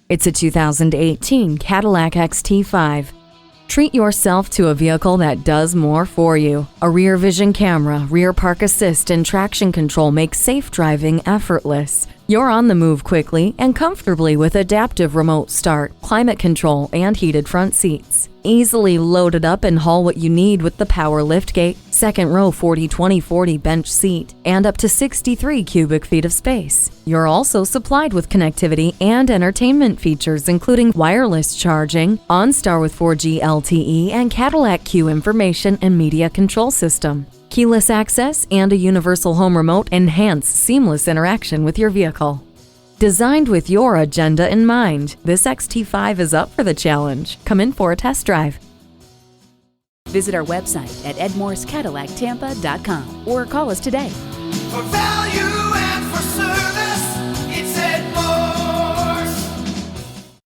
It's a 2018 Cadillac XT5. Treat yourself to a vehicle that does more for you. A rear vision camera, rear park assist, and traction control make safe driving effortless. You're on the move quickly and comfortably with adaptive remote start, climate control, and heated front seats. Easily loaded up and haul what you need with the power liftgate, second row 40-20-40 bench seat, and up to 63 cubic feet of space. You're also supplied with connectivity and entertainment features including wireless charging, OnStar with 4G LTE, and Cadillac CUE information and media control system. Keyless access and a universal home remote enhance seamless interaction with your vehicle. Designed with your agenda in mind, this XT5 is up for the challenge. Come in for a test drive. Visit our website at edmorsecadillactampa.com or call us today. For value.